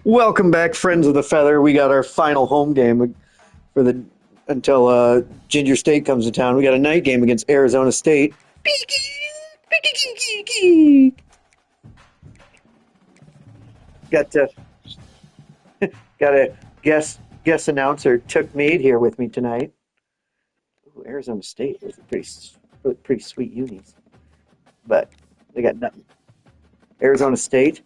Welcome back, friends of the feather. We got our final home game for the until Ginger State comes to town. We got a night game against Arizona State. Got to got a guest announcer Took Mead here with me tonight. Ooh, Arizona State was a pretty sweet unis, but they got nothing. Arizona State.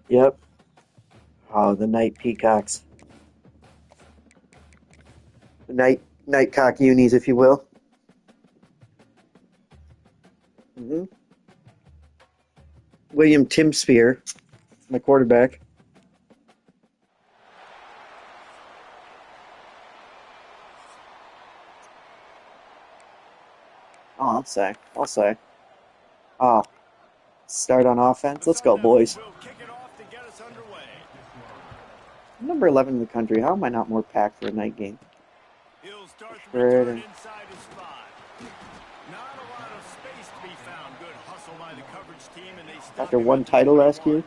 Yep. Oh, the night peacocks. The nightcock unis, if you will. hmm William Timspear, my quarterback. Oh, I'll say. Oh, start on offense. Let's go, boys. Number 11 in the country. How am I not more packed for a night game? He'll start the Right. return inside his spot. Not a lot of space to be found. Good hustle by the coverage team, and they stop After him one at the title 21. last year.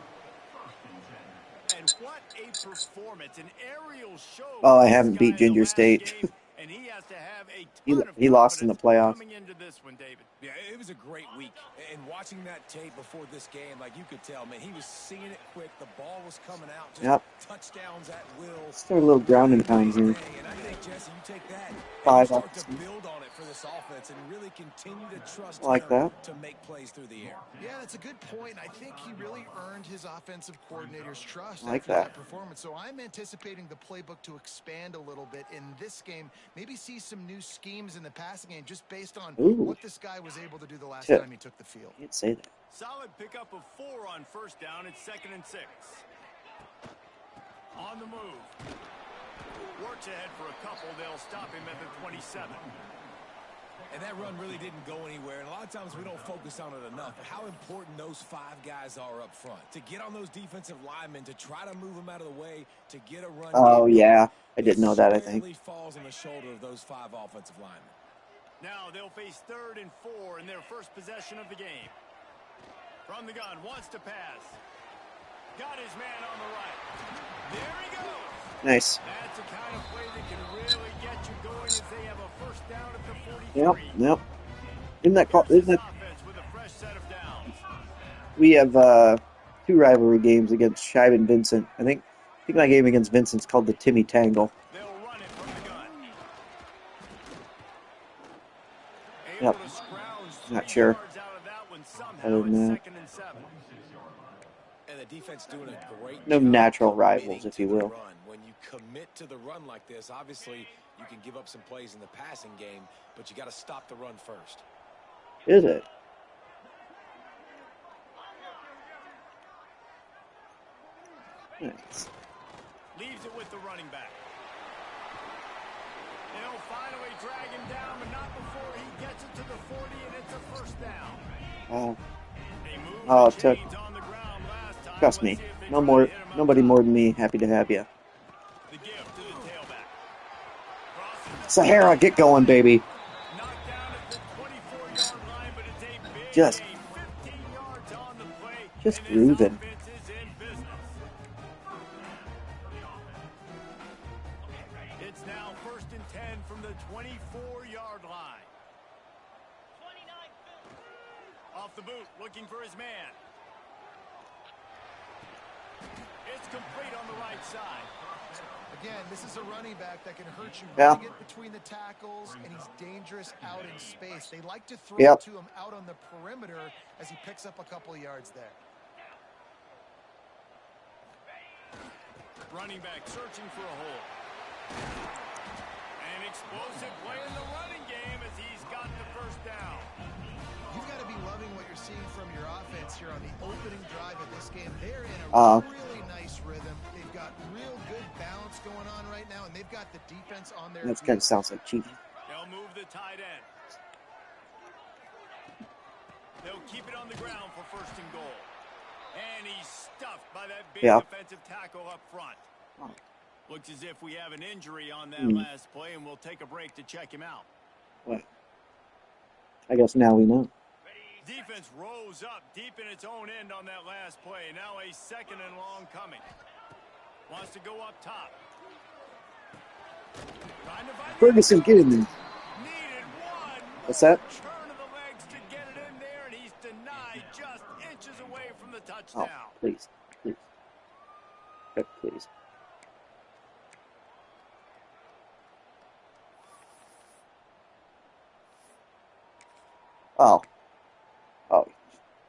And what a performance! An aerial show. Oh, I this haven't guy beat in the Ginger last State. game, and he has to have a He ton of he lost in the confidence playoffs. coming into this one, David. Yeah, it was a great week. And watching that tape before this game, like you could tell, man, he was seeing it quick. The ball was coming out. Just Yep. touchdowns at will. Start a little grounding pounds here. And I think, Jesse, you take that and you 5 start off. to build on it for this offense and really continue to trust Like him that. to make plays through the air. Yeah, that's a good point. I think he really earned his offensive coordinator's trust Like after that. performance. So I'm anticipating the playbook to expand a little bit in this game. Maybe see some new schemes in the passing game just based on Ooh. what this guy was able to do the last Tip. time he took the field. Can't say that. Solid pickup of 4 on first down. It's 2nd and 6. On the move. Works ahead for a couple. They'll stop him at the 27. And that run really didn't go anywhere. And a lot of times we don't focus on it enough. But how important those 5 guys are up front. To get on those defensive linemen, to try to move them out of the way, to get a run. Oh yeah, I didn't know that. I think. It falls on the shoulder of those 5 offensive linemen. Now they'll face 3rd and 4 in their first possession of the game. From the gun, wants to pass. Got his man on the right. There he goes. Nice. That's the kind of play that can really get you going as they have a first down at the 43. Yep. Isn't that called? Isn't that? Offense with a fresh set of downs. We have 2 rivalry games against Shive and Vincent. I think my game against Vincent's called the Timmy Tangle. They'll run it from the gun. Yep. Able to scrounge Not 3 sure. yards out of that one somehow. Other than It's that. 2nd and 7. And the defense doing a great No job natural committing rivals, if to you the will. run. When you commit to the run like this, obviously you can give up some plays in the passing game, but you got to stop the run first. Is it? Nice. Leaves it with the running back. They'll finally drag him down, but not before he gets it to the 40, and it's a first down. Oh, They moved Oh, the it took- chains on the ground last time. trust Let's me. see if they No try more. to hit him up Nobody top. more than me. Happy to have you. The gift to the tailback. Crosses the Sahara, get going, baby. knocked down at the 24-yard line, but it's a big Just- gain. 15 yards on the play, just and this grooving. offense is in business. It's now 1st and 10 from the 24-yard line. Off the boot, looking for his man. It's complete on the right side. Again, this is a running back that can hurt you. Yeah. Running it between the tackles, and he's dangerous out in space. They like to throw Yep. it to him out on the perimeter as he picks up a couple of yards there. Running back searching for a hole. An explosive play in the running game as he's got the first down. You've got to be loving what you're seeing from your offense here on the opening drive of this game. They're in Uh, a really nice rhythm. They've got real good balance going on right now, and they've got the defense on their That feet. kind of sounds like cheating. They'll move the tight end. They'll keep it on the ground for 1st and goal. And he's stuffed by that big Yeah. defensive tackle up front. Oh. Looks as if we have an injury on that Hmm. last play, and we'll take a break to check him out. What? I guess now we know. Defense rose up deep in its own end on that last play. Now a second and long coming. Wants to go up top. Trying to find Ferguson, get in there. needed one What's that? turn of the legs to get it in there, and he's denied just inches away from the Oh, touchdown. please. Please. Okay, please. Oh. Oh.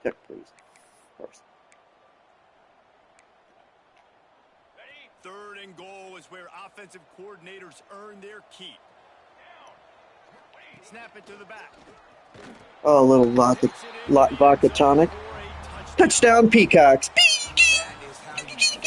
Check, please. Of course. Third and goal is where offensive coordinators earn their keep. Snap it to the back. Oh, a little vodka tonic. Touchdown, Peacocks. That is how you finish a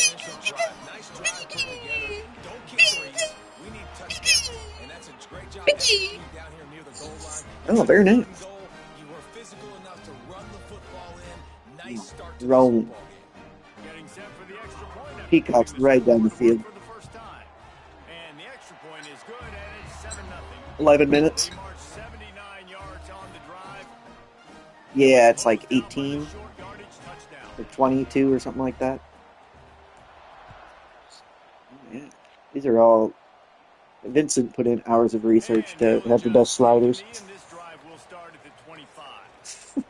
drive. Nice drive put together. Don't kick threes. We need touchdowns. And that's a great job executing down here near the goal line. Oh, very nice. Goal. You were physical enough to run the football in. Nice start to the Rolling. football game. Getting set for the extra point. Peacocks right down the field. For the first time. And the extra point is good, and it's 7-0. 11 minutes. They marched 79 yards on the drive. Yeah, it's like 18 Short yardage touchdown. or 22 or something like that. Yeah. These are all... Vincent put in hours of research to have the best sliders. And this drive will start at the 25.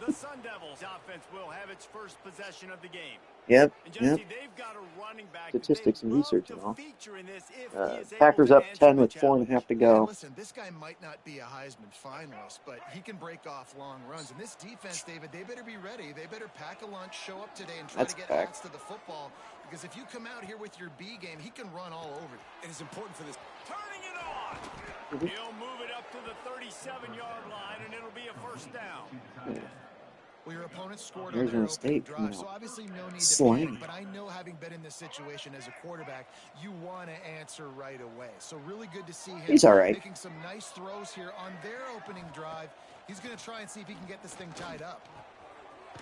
The Sun Devils offense will have its first possession of the game. Yep, And yep. Jesse, they've got a running back Statistics that and they'd research love and all. to feature in this if he is able Packers to up answer 10 the with 4.5 to And go. listen, this guy might not be a Heisman finalist, but he can break off long runs. And this defense, David, they better be ready. They better pack a lunch, show up today, and try That's to get fact. hats to the football. Because if you come out here with your B game, he can run all over you. And it's important for this. Turning it on. He'll move it up to the 37-yard line, and it'll be a first down. Well, your opponent scored on their Arizona opening State drive, coming so out obviously no need to slimy. panic. But I know, having been in this situation as a quarterback, you want to answer right away. So really good to see him He's all right. making some nice throws here on their opening drive. He's going to try and see if he can get this thing tied up.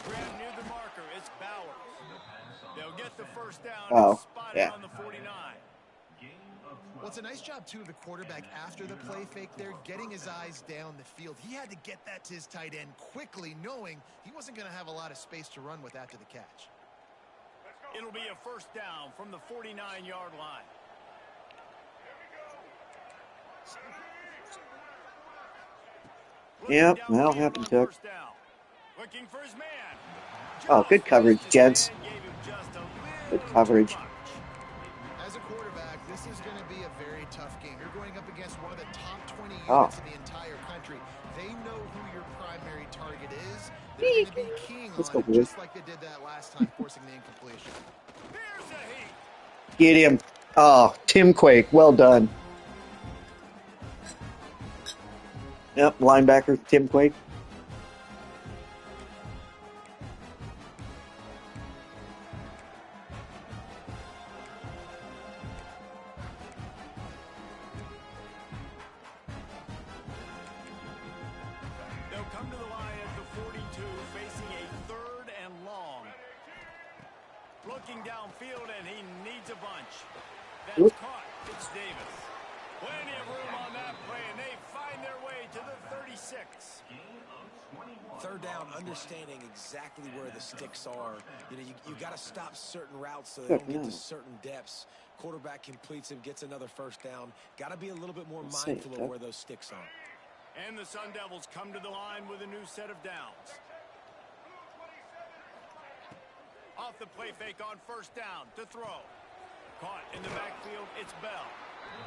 Grab near the marker. It's Bowers. They'll get the first down. Oh, It's spotted yeah. on the 49. Well, it's a nice job, too, of the quarterback after the play fake there, getting his eyes down the field. He had to get that to his tight end quickly, knowing he wasn't going to have a lot of space to run with after the catch. It'll be a first down from the 49-yard line. Yep, that'll happen, Tuck. First down. Looking for his man. Oh, good coverage, gents. Good coverage. As a quarterback, this is going to be a very tough game. You're going up against one of the top 20 units Oh. in the entire country. They know who your primary target is. They're going to be keying Let's on go, it, boys. just like they did that last time, forcing the incompletion. Here's the heat. Get him. Oh, Tim Quake. Well done. Yep, linebacker Tim Quake. They'll come to the line at the 42, facing a third and long. Looking downfield, and he needs a bunch. That's Oop. caught. It's Davis. Plenty of room on that play, and they find their way to the 36. Third down, understanding exactly where the sticks are. You know, you got to stop certain routes so they don't get to certain depths. Quarterback completes him, gets another first down. Got to be a little bit more mindful of where those sticks are. And the Sun Devils come to the line with a new set of downs. Off the play fake on first down to throw. Caught in the backfield, it's Bell.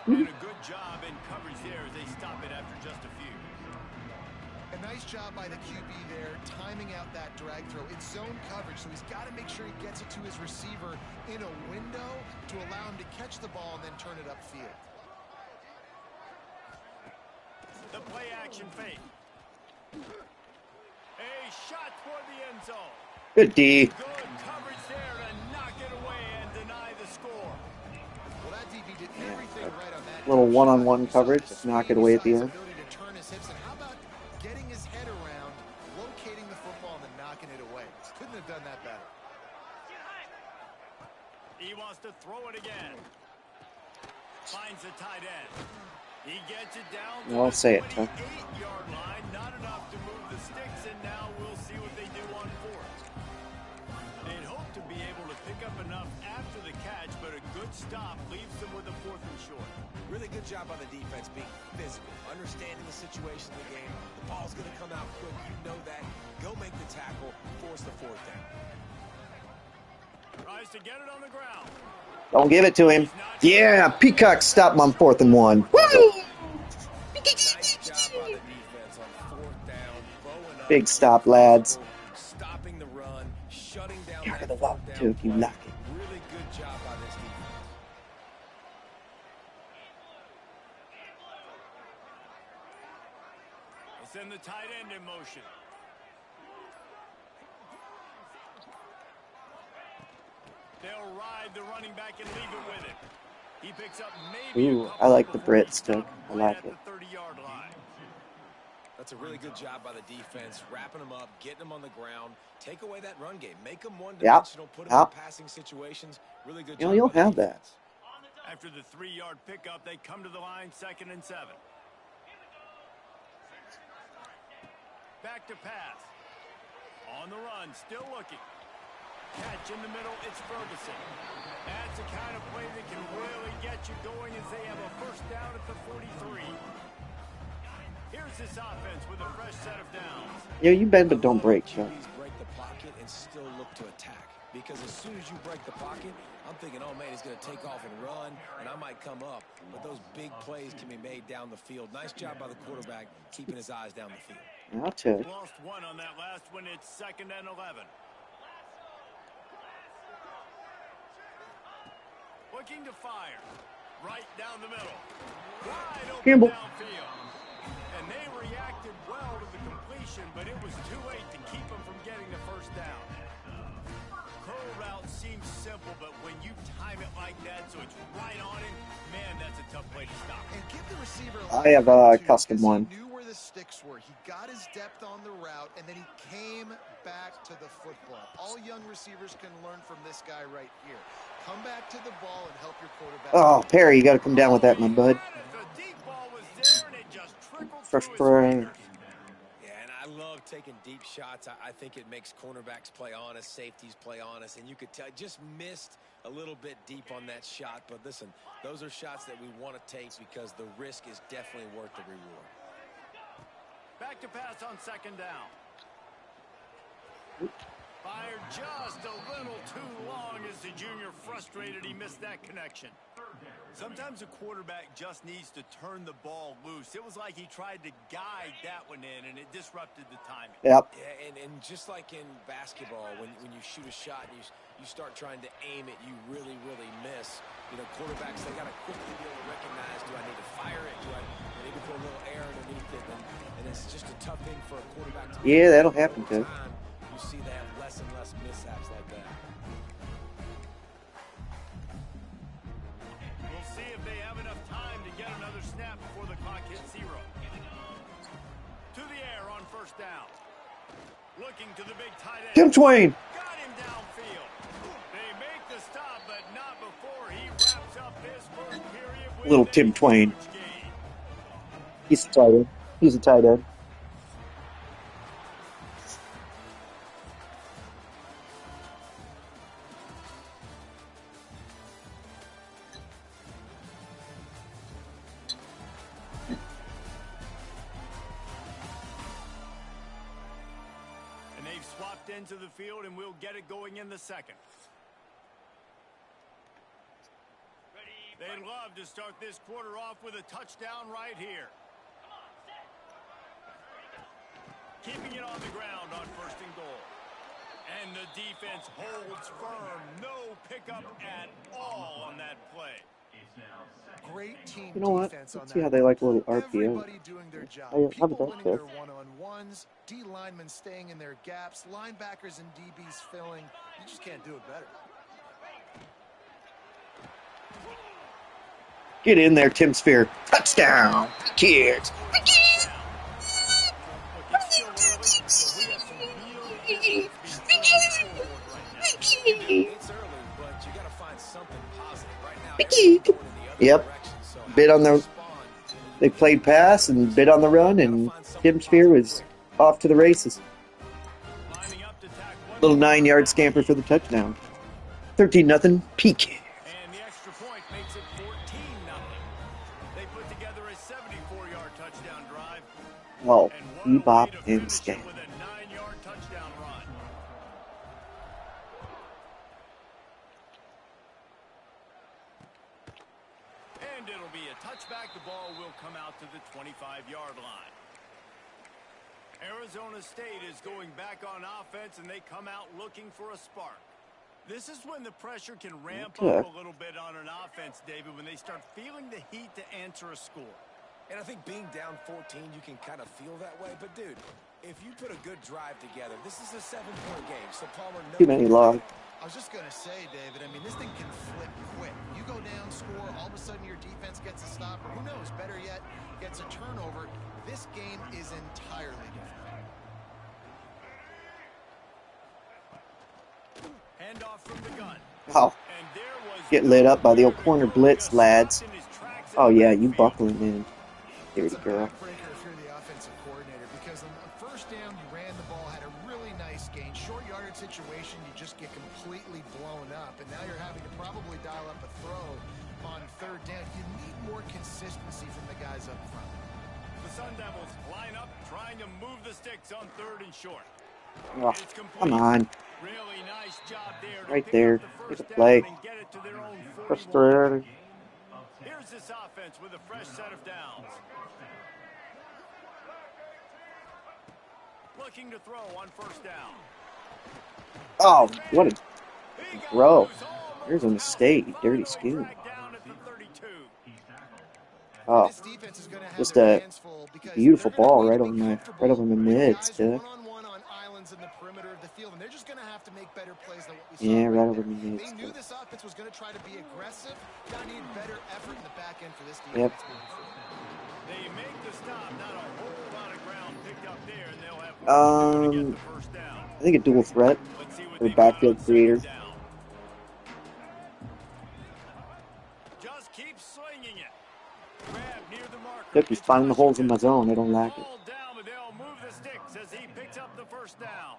And a good job in coverage there as they stop it after just a few. A nice job by the QB there, timing out that drag throw. It's zone coverage, so he's got to make sure he gets it to his receiver in a window to allow him to catch the ball and then turn it upfield. The play action fake. A shot toward the end zone. Good D. Good coverage there to knock it away and deny the score. Well, that DB did everything right on that. Little one-on-one shot. You saw coverage. his Knock speed, it away you at saw the his end. ability to turn his hips, and how about getting his head around, locating the football, and then knocking it away? Couldn't have done that better. He wants to throw it again. Finds the tight end. He gets it down to I'll the say it, Tuck. 28-yard line. Not enough to move the sticks, and now we'll see what they do on fourth. They'd hope to be able to pick up enough after the catch, but a good stop leaves them with a fourth and short. Really good job by the defense being physical, understanding the situation of the game. The ball's going to come out quick. You know that. Go make the tackle, force the fourth down. Tries to get it on the ground. Don't give it to him. Yeah, Peacock stop him on 4th and 1. Woo! Nice job by the defense on fourth down. Bowing up. Big stop, lads. Stopping the run, shutting down You're that gonna fourth love it, down Duke. You play. like it. Really good job by this defense. They'll send the tight end in motion. They'll ride the running back and leave it with him. He picks up maybe Ooh, a I like the couple before he Brits, Doug. stopped I right like at it. the 30-yard line. That's a really good job by the defense, wrapping them up, getting them on the ground. Take away that run game. Make them one-dimensional, put them in passing situations. Really good job You'll by the have that. defense. After the 3-yard pickup, they come to the line, 2nd and 7. Back to pass. On the run, still looking. Catch in the middle, it's Ferguson. That's the kind of play that can really get you going as they have a first down at the 43. Here's this offense with a fresh set of downs. Yeah, you bend but don't break, Chuck. QBs break the pocket and still look to attack. Because as soon as you break the pocket, I'm thinking, oh man, he's going to take off and run, and I might come up. But those big plays can be made down the field. Nice job by the quarterback keeping his eyes down the field. I'll tell you. Lost one on that last one. It's 2nd and 11. Looking to fire. Right down the middle. Wide open Campbell. downfield. And they reacted well to the completion, but it was too late to keep them from getting the first down. Curl route seems simple, but when you time it like that so it's right on him, man, that's a tough play to stop. And give the receiver I have a too, custom because one. He knew where the sticks were. He got his depth on the route, and then he came back to the football. All young receivers can learn from this guy right here. Come back to the ball and help your quarterback. Oh, Perry, you got to come down with that, my bud. The deep ball was there, and it just trickled Fresh through his brain. fingers. Yeah, and I love taking deep shots. I think it makes cornerbacks play honest, safeties play honest, and you could tell just missed a little bit deep on that shot. But listen, those are shots that we want to take because the risk is definitely worth the reward. Back to pass on 2nd down. Fired just a little too long as the junior frustrated he missed that connection. Sometimes a quarterback just needs to turn the ball loose. It was like he tried to guide that one in, and it disrupted the timing. Yep. Yeah, and just like in basketball, when you shoot a shot and you start trying to aim it, you really, really miss. You know, quarterbacks, they got to quickly be able to recognize, do I need to fire it? Do I need to put a little air underneath it? And it's just a tough thing for a quarterback to do. Yeah, that'll happen, Over too. time, you see they have less and less mishaps like that. We'll see if they have enough time to get another snap before the clock hits 0. To the air on 1st down. Looking to the big tight end. Tim Twain. Got him downfield. They make the stop, but not before he wraps up his first period with Little a Tim Twain. huge gain. He's a tight end. He's a tight end. And they've swapped into the field, and we'll get it going in the 2nd. They'd love to start this quarter off with a touchdown right here. Keeping it on the ground on 1st and goal. And the defense holds firm. No pickup at all on that play. Great team You know what? defense Let's on see that how they like a little one. RPO. Everybody doing their job. How People about that, winning Jeff? their one-on-ones, D linemen staying in their gaps, linebackers and DBs filling. You just can't do it better. Get in there, Tim Sphere. Touchdown. Kids. It's still early, so we have some real distance between forward right now. It's early, but you got to find something positive right now. Everyone's going in the other Yep. direction, so how Bit on do you the respond when They played pass and bid on the run, and Tim Spear was off to the races. Lining up to tack one Little more 9-yard down. scamper for the touchdown. 13-0 PK. And the extra point makes it 14-0. They put together a 74-yard touchdown drive. Oh, And what a way bebop to and finish scat. it with a 9-yard touchdown run. And it'll be a touchback. The ball will come out to the 25-yard line. Arizona State is going back on offense, and they come out looking for a spark. This is when the pressure can ramp Okay. up a little bit on an offense, David, when they start feeling the heat to answer a score. And I think being down 14, you can kind of feel that way. But, dude, if you put a good drive together, this is a 7-point game. So, Palmer, no. Too many logs. I was just going to say, David, I mean, this thing can flip quick. You go down, score, all of a sudden your defense gets a stop, or who knows, better yet, gets a turnover. This game is entirely different. Handoff from the gun. Oh, And there was get lit up by the old nowhere corner to go. blitz, Just lads. stopped in his tracks in Oh, the yeah, you backfield. buckling in. Dirty It's a girl. backbreaker if you're the offensive coordinator, because on the first down, you ran the ball, had a really nice gain. Short yardage situation, you just get completely blown up, and now you're having to probably dial up a throw on third down. You need more consistency from the guys up front. The Sun Devils line up, trying to move the sticks on third and short. Oh, It's complete. come on. Really nice job there to Right pick there. up the Get first a down play. and get it to their own 41. Frustrated. Here's this offense with a fresh set of downs. Looking to throw on first down. Oh, what a He got throw. loose almost There's a past mistake. the Dirty finally scoop. dragged down at the 32. Oh, This defense is going to have just their a hands full because beautiful they're gonna ball need right to over be my comfortable with mids, guys dude. one-on-one on islands in the perimeter of the field, and they're just going to have to make better plays than what we saw Yeah, right right over there. my mids. They knew this offense was going to try to be aggressive. Going to need better effort in the back end for this Yep. defense moving forward. They make the stop. Not a whole lot of ground picked up there, and they'll have work to do to get the first down. I think a dual threat Let's see what or they've got on backfield creator. second down. Just keep slinging it. Grab near the marker. Yep, he's It's finding the holes in my Washington. zone. I don't like it. Ball down, but they'll move the sticks as he picks up the first down.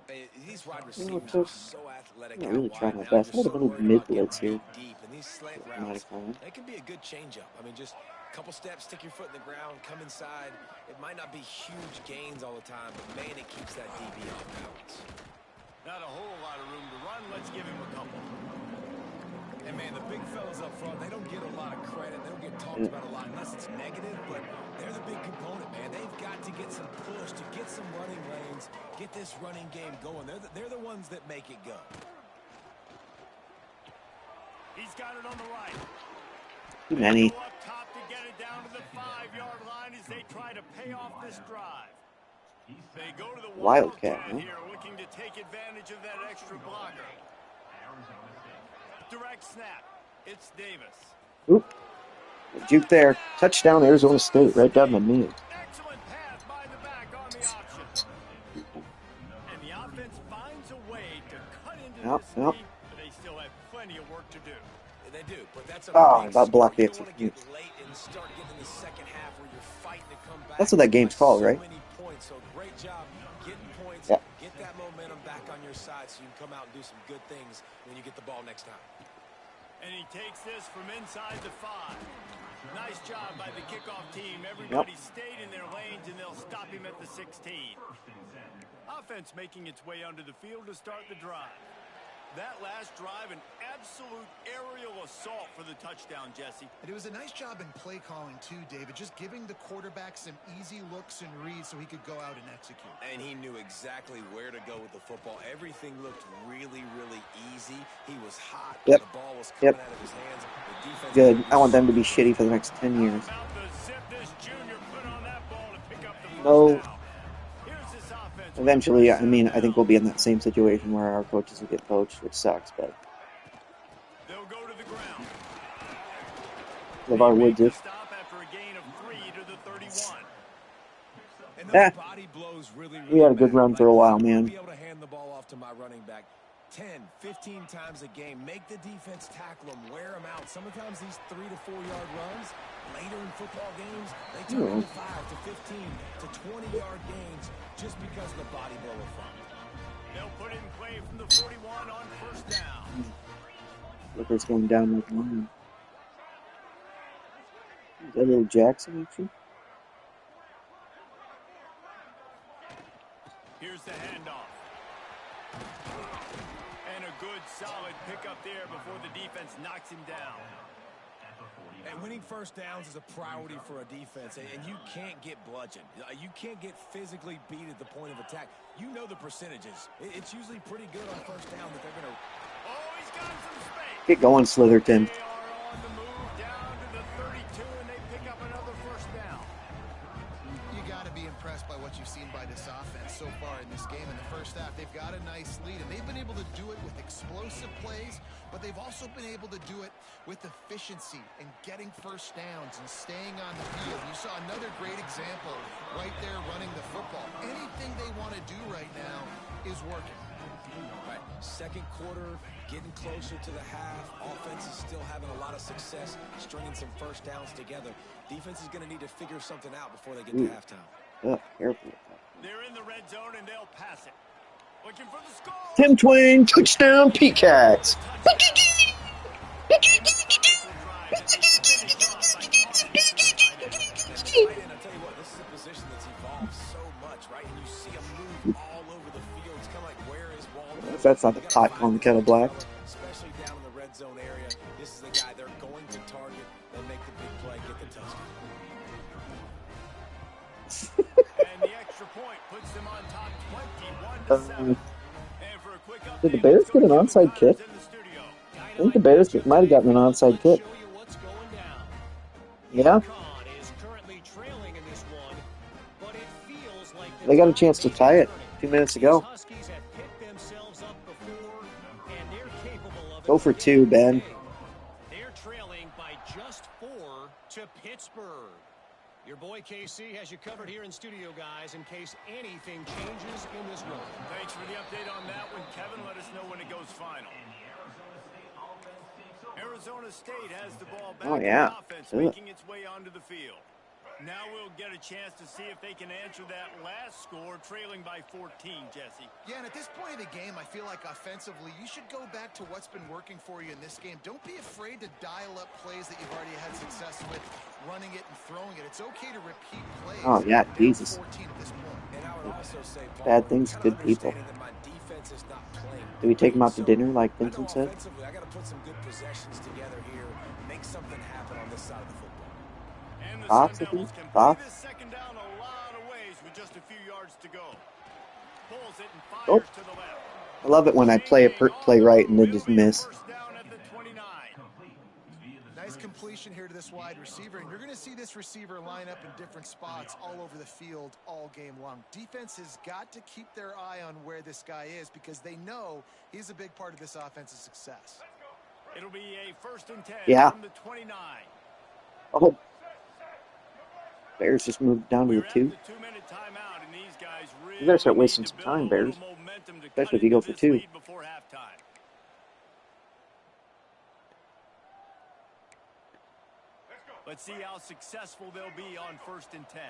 Hey, these wide You know, receivers are just, so athletic I'm out not really wide. trying my Now best. I you're would have so been worried mid about getting blitz here. beat deep, and these slant Mighty routes, fine. they can be a good changeup. I mean, just a couple steps, stick your foot in the ground, come inside. It might not be huge gains all the time, but man, it keeps that DB off balance. Not a whole lot of room to run. Let's give him a couple. And man, the big fellas up front, they don't get a lot of credit. They don't get talked about a lot unless it's negative, but they're the big component, man. They've got to get some push, to get some running lanes, get this running game going. They're the ones that make it go. He's got it on the right. Too many. Go up top to get it down to the 5-yard line as they try to pay off this drive. They go to the Wildcat, huh? here, looking to take advantage of that extra blocker. Direct snap. It's Davis. Oop. Juke there. Touchdown, Arizona State. Right down the knee. Excellent pass by the back on the option. And the offense finds a way to cut into Yep, this yep. lead, but they still have plenty of work to do. They do, but that's a Oh, big about blocked the score. You don't want to execution. get late and start getting the second half where you're fighting to come back. That's what that game's By called, so right? many points, so great job getting points, Yeah. get that momentum back on your side so you can come out and do some good things when you get the ball next time. And he takes this from inside the 5. Nice job by the kickoff team. Everybody stayed in their lanes, and they'll stop him at the 16. Offense making its way onto the field to start the drive. That last drive, an absolute aerial assault for the touchdown, Jesse. And it was a nice job in play calling too, David, just giving the quarterback some easy looks and reads so he could go out and execute. And he knew exactly where to go with the football. Everything looked really, really easy. He was hot. Yep. The ball was coming Yep. out of his hands. The defense Good. had I want them to be so shitty for the next 10 years. How about the zip this junior put on that ball to pick up the first No. down? Here's this offense. Eventually, I mean, I think we'll be in that same situation where our coaches will get poached, which sucks, but They'll go to the ground. LeVar Woods is. Stop after a gain of 3 to the 31. And Eh. those body blows really We had a good matter. run for a while, Like, man. Be able to hand the ball off to my running back. 10, 15 times a game. Make the defense tackle them, wear them out. Sometimes these 3 to 4 yard runs later in football games, they turn into 5 to 15 to 20-yard gains just because of the body blow effect. They'll put it in play from the 41 on first down. Look, it's going down like one. Is that a little Jackson action? Here's the handoff. And a good solid pickup there before the defense knocks him down. And winning first downs is a priority for a defense, and you can't get bludgeoned. You can't get physically beat at the point of attack. You know the percentages. It's usually pretty good on first down that they're going to... Oh, he's got some space. Get going, Slitherton. They are on the move down to the 32, and they pick up another first down. You got to be impressed by what you've seen by this offense so far in this game. In the first half, they've got a nice lead, and they've been able to do it with explosive plays, but they've also been able to do it with efficiency and getting first downs and staying on the field. You saw another great example right there running the football. Anything they want to do right now is working. Right. Second quarter, getting closer to the half. Offense is still having a lot of success stringing some first downs together. Defense is going to need to figure something out before they get to halftime. Oh, careful. They're in the red zone, and they'll pass it. Looking for the score. Tim Twain, touchdown, Peacocks. I'll tell you what, this is a position that's evolved so much, right? And you see him move all over the field. It's kind of like, where is Waldo? That's not the pot calling the kettle black. Especially down in the red zone area. This is the guy they're going to target. They make the big play, get the touchdown. And the extra point puts them on top 21-7. And for a quick update, Did the Bears get an onside kick? I think the Bears might have gotten an onside kick. Yeah? They got a chance to tie it 2 minutes ago. Go for 2, Ben. They're trailing by just 4 to Pittsburgh. Your boy KC has you covered here in studio, guys, in case anything changes in this run. Thanks for the update on that one, Kevin. Let us know when it goes final. Arizona State has the ball back. Oh, yeah. Offense making its way onto the field. Now we'll get a chance to see if they can answer that last score, trailing by 14, Jesse. Yeah, and at this point of the game, I feel like offensively, you should go back to what's been working for you in this game. Don't be afraid to dial up plays that you've already had success with, running it and throwing it. It's okay to repeat plays. Oh, yeah, Jesus. 14 at this point. And I would also say, Paul, Bad things, good people. that my defense is not playing. Do we take them out to dinner like I know Vincent said? offensively, I got to put some good possessions together here, make something happen on this side of the football. And the Fox, Sun Devils I think? can play Fox? this second down a lot of ways with just a few yards to go. Pulls it and fires Oh. to the left. I love it when I play right and they just miss. First down at the 29. Nice completion here to this wide receiver, and you're going to see this receiver line up in different spots all over the field all game long. Defense has got to keep their eye on where this guy is because they know he's a big part of this offense's success. It'll be a 1st and 10 Yeah. from the 29. Oh, Bears just moved down to We're the at 2. the 2-minute timeout, and these guys really You better start need wasting to some build time, a little Bears. momentum to Especially cut if you go into for this 2. lead before halftime. Let's see how successful they'll be on 1st and 10.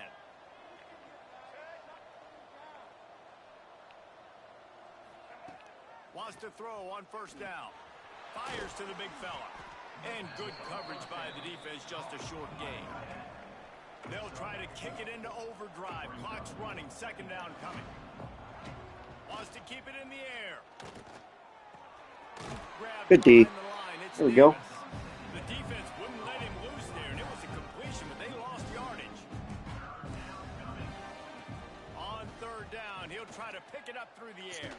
Wants to throw on 1st down. Fires to the big fella. And good coverage by the defense, just a short gain. They'll try to kick it into overdrive. Clock's running, 2nd down coming. Wants to keep it in the air. Grabbed Good D. behind the line. It's There we go. Davis. The defense wouldn't let him loose there, and it was a completion, but they lost yardage. On 3rd down, he'll try to pick it up through the air.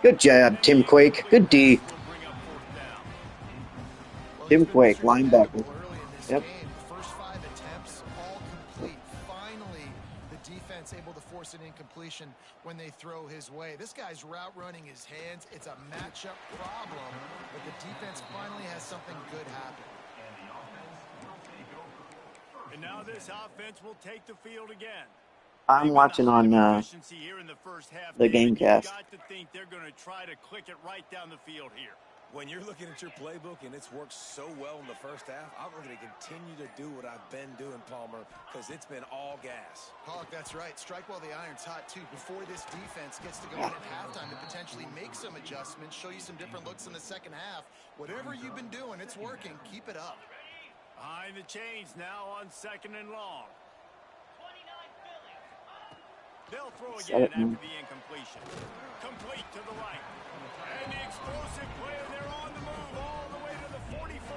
Good job, Tim Quake. Good D. Will bring up 4th down. Tim Quake, linebacker. Early in this Yep. game, the first 5 attempts all complete. Finally, the defense able to force an incompletion when they throw his way. This guy's route running his hands. It's a matchup problem, but the defense finally has something good happen. And now this offense will take the field again. I'm watching on the Gamecast. Got to think they're going to try to click it right down the field here. When you're looking at your playbook and it's worked so well in the first half, I'm going to continue to do what I've been doing, Palmer, because it's been all gas. Hawk, that's right. Strike while the iron's hot, too. Before this defense gets to go in at halftime to potentially make some adjustments, show you some different looks in the second half. Whatever you've been doing, it's working. Keep it up. Behind the chains now on 2nd and long. They'll throw again after the incompletion. Complete to the right. And the explosive play, and they're on the move all the way to the 44.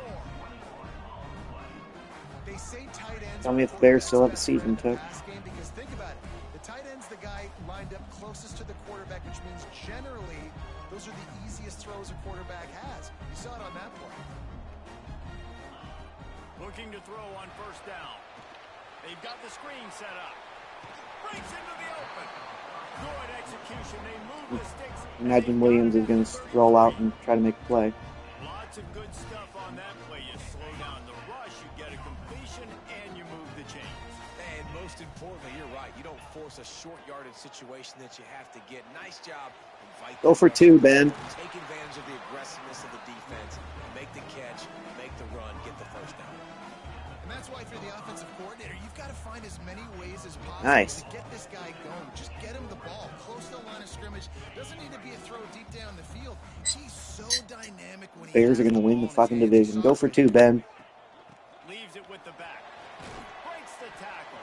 They say tight ends. Tell me if the Bears still have a season took. Because think about it. The tight end's the guy lined up closest to the quarterback, which means generally those are the easiest throws a quarterback has. You saw it on that play. Looking to throw on 1st down. They've got the screen set up. Breaks into the open. Good execution. They move the sticks. Imagine Williams is going to roll out and try to make a play. Lots of good stuff on that play. You slow down the rush, you get a completion, and you move the chains. And most importantly, you're right. You don't force a short yardage situation that you have to get. Nice job. Go for 2, Ben. Take advantage of the aggressiveness of the defense. Make the catch, make the run, get the 1st down. And that's why for the offensive coordinator, you've got to find as many ways as possible Nice. to get this guy going. Just get him the ball close to the line of scrimmage. Doesn't need to be a throw deep down the field. He's so dynamic when he Bears are going to win the fucking division. Go for 2, Ben. Leaves it with the back. Breaks the tackle.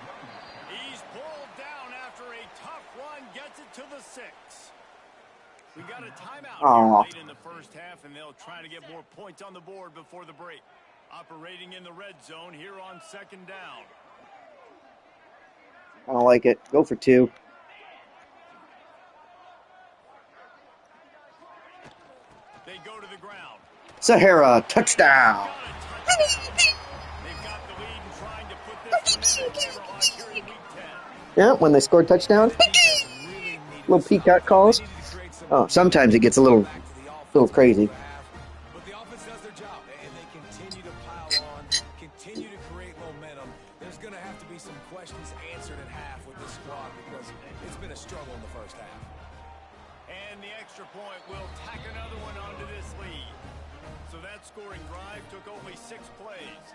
He's pulled down after a tough run. Gets it to the 6. We got a timeout here late in the first half, and they'll try to get more points on the board before the break. Operating in the red zone here on 2nd down. I don't like it. Go for 2. They go to the ground. Sahara, touchdown. They've got the lead and trying to put this one in the camera on here in week 10. Yeah, when they scored touchdown. Little peacock calls. Oh, sometimes it gets a little crazy. But the offense does their job, and they continue to pile on, continue to create momentum. There's going to have to be some questions answered at half with this squad because it's been a struggle in the first half. And the extra point will tack another one onto this lead. So that scoring drive took only 6 plays.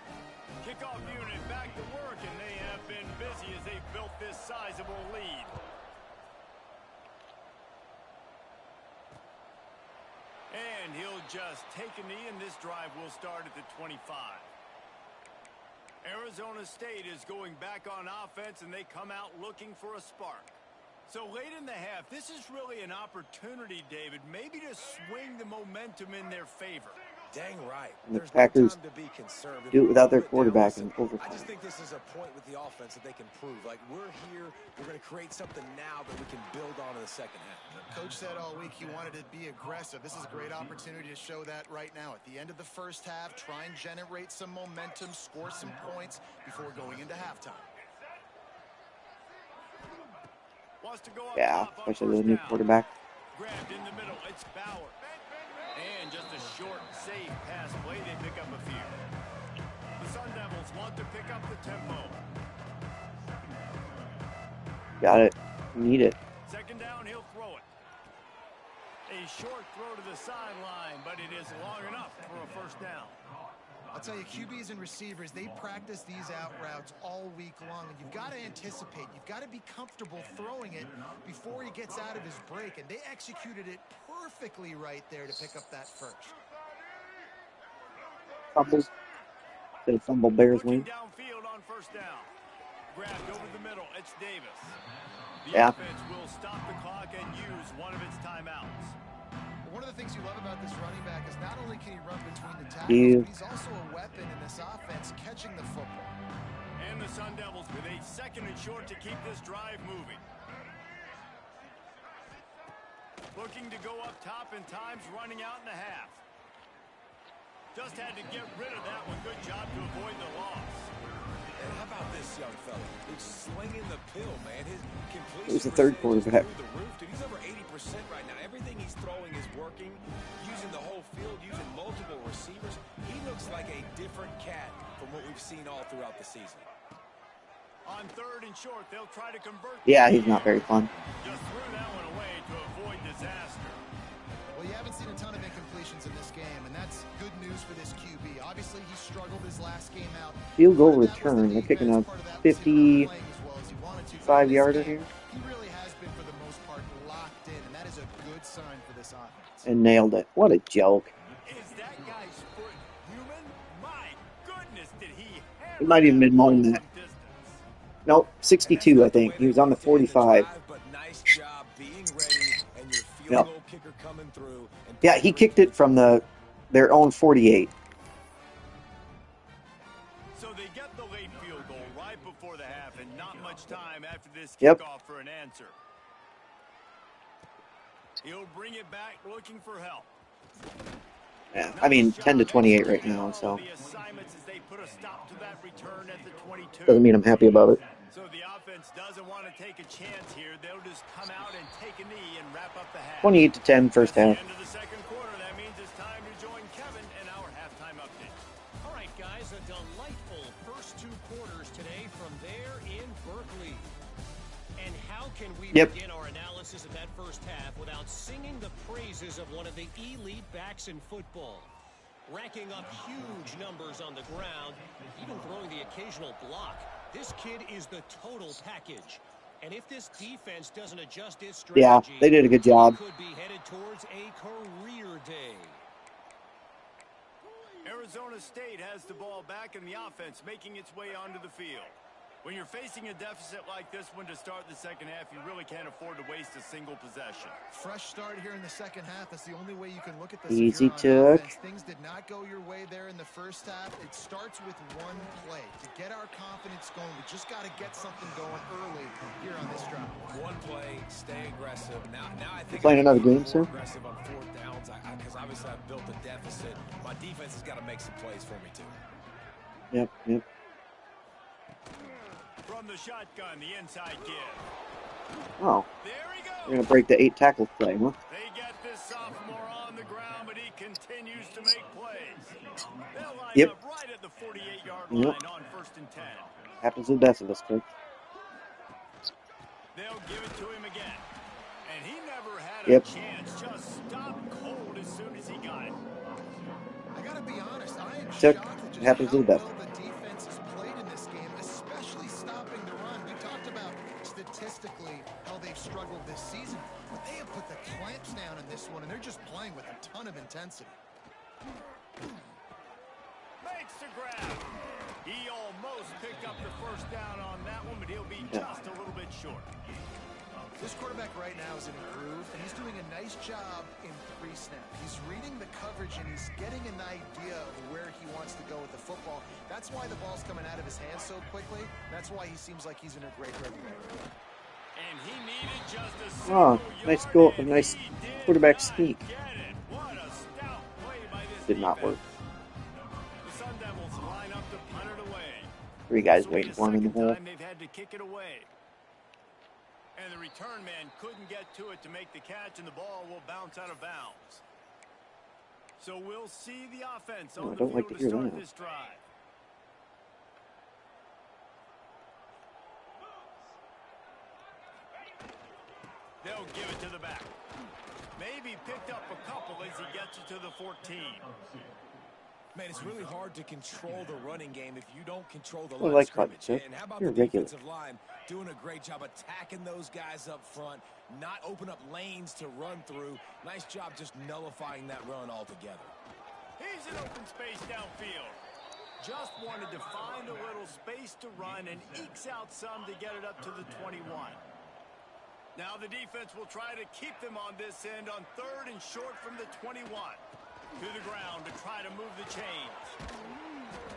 Kickoff unit back to work, and they have been busy as they built this sizable lead. And he'll just take a knee, and this drive will start at the 25. Arizona State is going back on offense, and they come out looking for a spark. So late in the half, this is really an opportunity, David, maybe to swing the momentum in their favor. Dang right. And the There's Packers no time to be conservative. do it without their Pull it down. quarterback Listen, in overtime. I just think this is a point with the offense that they can prove. Like, we're here, we're going to create something now that we can build on in the second half. Coach said all week he wanted to be aggressive. This is a great opportunity to show that right now. At the end of the first half, try and generate some momentum, score some points before going into halftime. Wants to go up Yeah, top on especially with a 1st new down. quarterback. Grabbed in the middle, it's Bauer. And just a short, safe pass play, they pick up a few. The Sun Devils want to pick up the tempo. Got it. Need it. 2nd down, he'll throw it. A short throw to the sideline, but it is long enough for a 1st down. I'll tell you, QBs and receivers, they practice these out routes all week long, and you've got to anticipate. You've got to be comfortable throwing it before he gets out of his break, and they executed it perfectly right there to pick up that first. Fumbles. They fumble, Bears Looking win. downfield on 1st down. Grabbed over the middle, it's Davis. The Yeah. offense will stop the clock and use one of its timeouts. One of the things you love about this running back is not only can he run between the tackles, Yeah. but he's also a weapon in this offense, catching the football. And the Sun Devils with a 2nd and short to keep this drive moving. Looking to go up top, and time's running out in the half. Just had to get rid of that one. Good job to avoid the loss. And how about this young fella? He's slinging the pill, man. His completion Who's the third percentage is quarterback? through the roof, dude. He's over 80% right now. Everything he's throwing is working. Using the whole field, using multiple receivers. He looks like a different cat from what we've seen all throughout the season. On third and short, they'll try to convert. Yeah, he's not very fun. Just threw that one away to avoid disaster. Well, you haven't seen a ton of incompletions in this game, and that's good news for this QB. Obviously, he struggled his last game out. Field goal Part of that was the return. They're kicking a defense, part of that was him not playing as well as he wanted to. But in this 55-yarder game, here. he really has been, for the most part, locked in, and that is a good sign for this offense. And nailed it. What a joke. Is that guy's foot human? My goodness, did he hammer It might even that been more ball than that. from distance. Nope, 62, I think. He was on the 45. But nice job being ready and your field Yep. goal kicker coming through. And Yeah, he kicked it from their own 48. So they get the late field goal right before the half, and not much time after this Yep. kickoff for an answer. He'll bring it back looking for help. Yeah, I mean, 10 to 28 right now, so The assignments as they put a stop to that return at the 22. doesn't mean I'm happy about it. So the offense doesn't want to take a chance here. They'll just come out and take a knee and wrap up the half. 28 to 10 first half. At the end of the second quarter, that means it's time to join Kevin in our halftime update. All right, guys, a delightful first two quarters today from there in Berkeley. And how can we begin our analysis of that first half without singing the praises of one of the elite backs in football? Racking up huge numbers on the ground, even throwing the occasional block. This kid is the total package. And if this defense doesn't adjust its strategy, Yeah, they did a good job. could be headed towards a career day. Arizona State has the ball back in the offense, making its way onto the field. When you're facing a deficit like this one to start the second half, you really can't afford to waste a single possession. Fresh start here in the second half. That's the only way you can look at this. Easy if you're on took. offense. Things did not go your way there in the first half. It starts with one play. To get our confidence going, we just got to get something going early here on this drive. One play, stay aggressive. Now I think Playing I another can be game, more sir? aggressive on fourth downs because obviously I've built a deficit. My defense has got to make some plays for me too. Yep. From the shotgun, the inside give. Oh, There he goes. we're going to break the 8 tackle play, huh? They get this sophomore on the ground, but he continues to make plays. They'll line up right at the 48-yard line on 1st and 10. Happens to the best of us, Coach. They'll give it to him again. And he never had a Yep. chance. Just stopped cold as soon as he got it. I got to be honest. I am Took. shocked at just It happens to how the best. well the defense has played in this game, especially stopping the run. We talked about statistically how they've struggled this season, but they have put the clamps down in this one, and they're just playing with a ton of intensity. Makes the grab. He almost picked up the first down on that one, but he'll be just a little bit short. This quarterback right now is in a groove, and he's doing a nice job in pre-snap. He's reading the coverage, and he's getting an idea of where he wants to go with the football. That's why the ball's coming out of his hands so quickly. That's why he seems like he's in a great rhythm. And he needed just a Oh, single nice yard, goal, and nice he did quarterback not sneak. get it. What a stout play by this Did not work. defense. The Sun Devils line up to punt it away. 3 guys This will be waiting for him in the second hole. time they've had to kick it away. And the return man couldn't get to it to make the catch, and the ball will bounce out of bounds. So we'll see the offense Oh, on I the don't field like to to hear start that. this drive. They'll give it to the back. Maybe picked up a couple as he gets it to the 14. Man, it's really hard to control the running game if you don't control the I line like of scrimmage. Clutch, And how about You're the ridiculous. defensive line doing a great job attacking those guys up front, not open up lanes to run through. Nice job just nullifying that run altogether. He's in open space downfield. Just wanted to find a little space to run and ekes out some to get it up to the 21. Now the defense will try to keep them on this end on 3rd and short from the 21. To the ground to try to move the chains.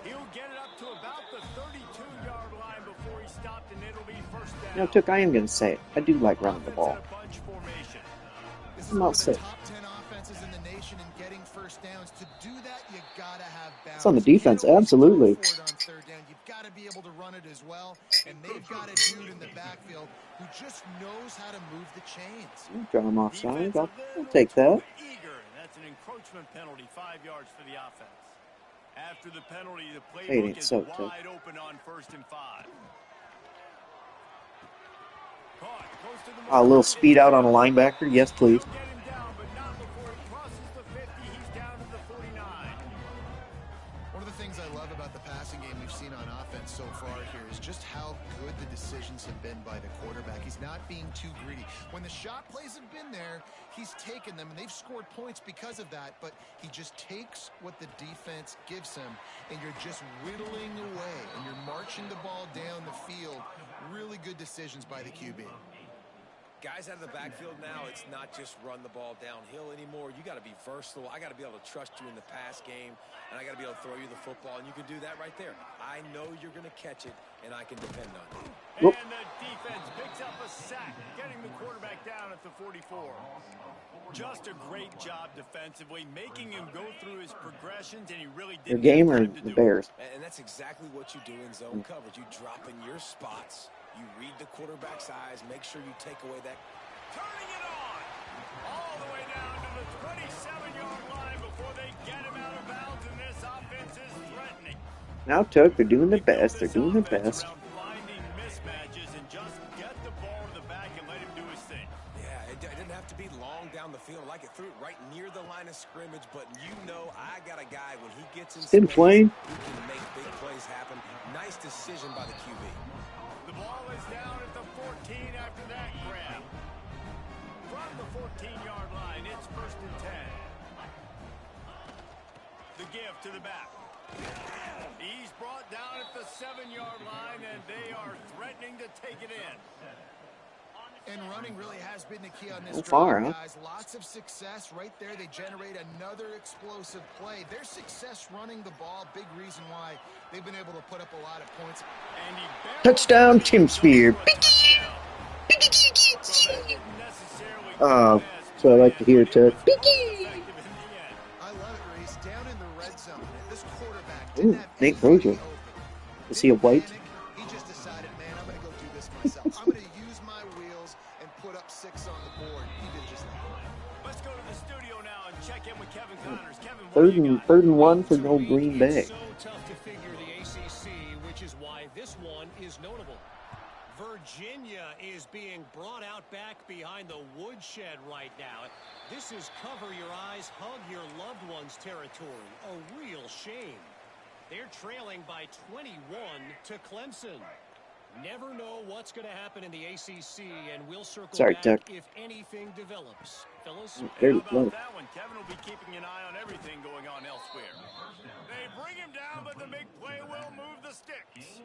He'll get it up to about the 32-yard line before he stopped, and it'll be first down. You know, Took, I am going to say it. I do like running the ball. Offense in a bunch formation. This is I'm one not of the sick. top 10 offenses in the nation in getting first downs. To do that, you got to have balance. It's on the You can't defense, always absolutely. go for it on 3rd down. You've got to be able to run it as well, and they've got a dude in the backfield who just knows how to move the chains. Draw him offside. Defense a I'll little take that. too eager, and that's an encroachment penalty, 5 yards for the offense. After the penalty, the Hey, it playbook ain't is so tough. wide open on 1st and 5. Caught close to the A mark. little speed out on a linebacker. Yes, please. He'll get him down, but not before he crosses the 50. He's down to the 49. One of the things I love about the passing game we've seen on offense so far here is just how good the decisions have been by the quarterback. He's not being too greedy. When the shot plays have been there, he's taken them, and they've scored points because of that, but he just takes what the defense gives him, and you're just whittling away, and you're marching the ball down the field. Really good decisions by the QB. Guys out of the backfield now, it's not just run the ball downhill anymore. You got to be versatile. I got to be able to trust you in the pass game, and I got to be able to throw you the football, and you can do that right there. I know you're going to catch it, and I can depend on you. And the defense picks up a sack, getting the quarterback down at the 44. Just a great job defensively, making him go through his progressions, and he really Your didn't game have or time to the do it. Bears? And that's exactly what you do in zone coverage. You drop in your spots. You read the quarterback's eyes. Make sure you take away that. Turning it on. All the way down to the 27-yard line before they get him out of bounds, and this offense is threatening. Now, Tuck, they're doing their They built best. They're this doing their offense best. around finding mismatches and just get the ball to the back and let him do his thing. Yeah, it didn't have to be long down the field. I like it threw it right near the line of scrimmage, but you know I got a guy when he gets in Spin space, play. who can make big plays happen. Nice decision by the QB. The ball is down at the 14 after that grab. From the 14-yard line, it's 1st and 10. The give to the back. He's brought down at the 7-yard line, and they are threatening to take it in. And running really has been the key on this So far, drive, huh? guys. Lots of success right there. They generate another explosive play. Their success running the ball, big reason why they've been able to put up a lot of points. And he barely Touchdown, Tim Spear. goes for a touchdown. Well, that didn't necessarily go Oh, as so I like to hear planned, but Tuck. it was most effective in the end. I love it, Reese. Down in the red zone, this quarterback Ooh, didn't have Nate anybody Frazier. open. Is he a white? Panic. He just decided, man, I'm going to go do this myself. I'm going to use my wheels and put up 6 on the board. He did just that. Let's go to the studio now and check in with Kevin Connors. Kevin, what Third do you got? and 1 for no Week, Green Bay. It's so tough to figure the ACC, which is why this one is notable. Virginia is being brought out back behind the woodshed right now. This is cover your eyes, hug your loved ones territory. A real shame. They're trailing by 21 to Clemson. Never know what's going to happen in the ACC, and we'll circle Sorry, back Tuck. if anything develops. Phyllis? There How you go. about that one? Kevin will be keeping an eye on everything going on elsewhere. They bring him down, but the big play will move the sticks.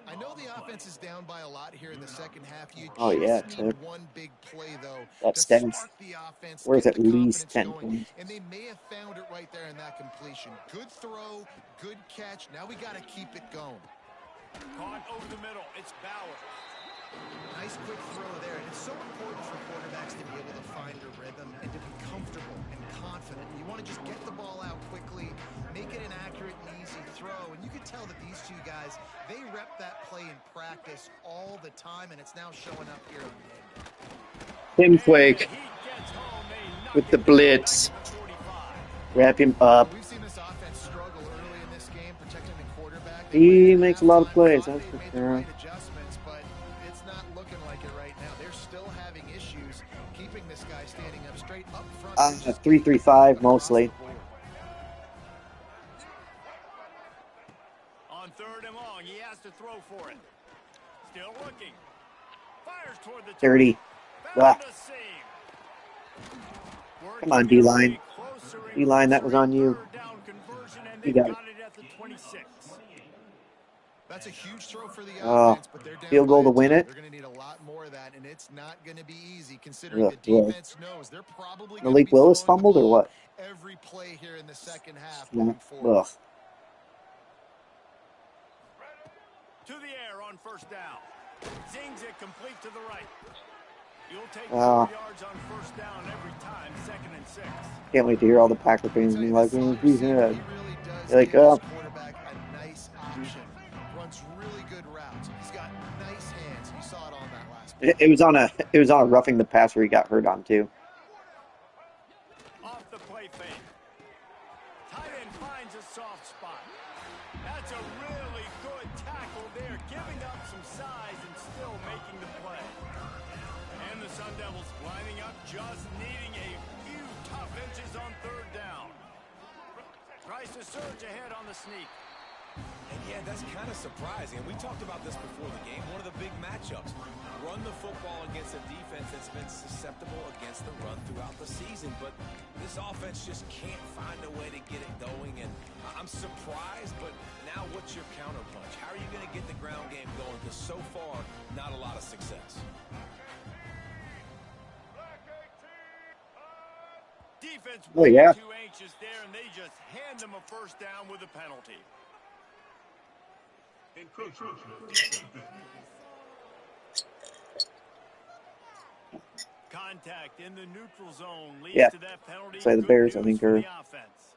I know the offense is down by a lot here in the second half. You Oh, yeah, just need Tuck. one big play, though, That to stinks. spark the offense, Where's get at the least confidence 10 going, points? and they may have found it right there in that completion. Good throw, good catch. Now we got to keep it going. Caught over the middle. It's Bauer. Nice quick throw there. And it's so important for quarterbacks to be able to find a rhythm and to be comfortable and confident. You want to just get the ball out quickly, make it an accurate and easy throw. And you can tell that these two guys, they rep that play in practice all the time, and it's now showing up here on the end. Tim Quake He gets home. They knock with it the down blitz. back at the 45. Wrap him up. We've seen this offense struggle early in this game, protecting the quarterback. He makes a lot of plays, Thought that's they for made the sure. right adjustments, but it's not looking like it right now. They're still having issues keeping this guy standing up straight up front. They're just 3-3-5 across mostly. the board. On 3rd and long, he has to throw for it. Still looking. Fires toward the 30. Found Ah. a seam. Come on, D-line. D-line, that was on you. Third down conversion, and You they've got it. got it at the 26. That's a huge throw for the Oh, offense, but they're down field goal by to a win ton. it. They're going to need a lot more of that, and it's not going to be easy considering Ugh, the yeah. defense knows they're probably going to Malik be Willis throwing the fumbled or ball what? every play here in the second half No. moving forward. Ugh. To the air on 1st down. Zings it complete to the right. You'll take 4 Ah. yards on 1st down every time, 2nd and 6. Can't wait to hear all the Packer fans Tell be you, like, this oh, slot he receiver, had. he really does You're like, give his oh. quarterback a nice option. Runs really good routes. He's got nice hands. You saw it on that last play. It was on a roughing the passer he got hurt on too. Off the play fake. Tight end finds a soft spot. That's a really good tackle there, giving up some size and still making the play. And the Sun Devils lining up, just needing a few tough inches on third down. Tries to surge ahead on the sneak. And yeah, that's kind of surprising. And we talked about this before the game. One of the big matchups. Run the football against a defense that's been susceptible against the run throughout the season. But this offense just can't find a way to get it going. And I'm surprised, but now what's your counterpunch? How are you going to get the ground game going? Because so far, not a lot of success. Defense Oh, yeah. too anxious there, and they just hand them a first down with a penalty. Contact in the neutral zone leads Yeah. to that penalty. Say the Good Bears, I news think, for are. the offense.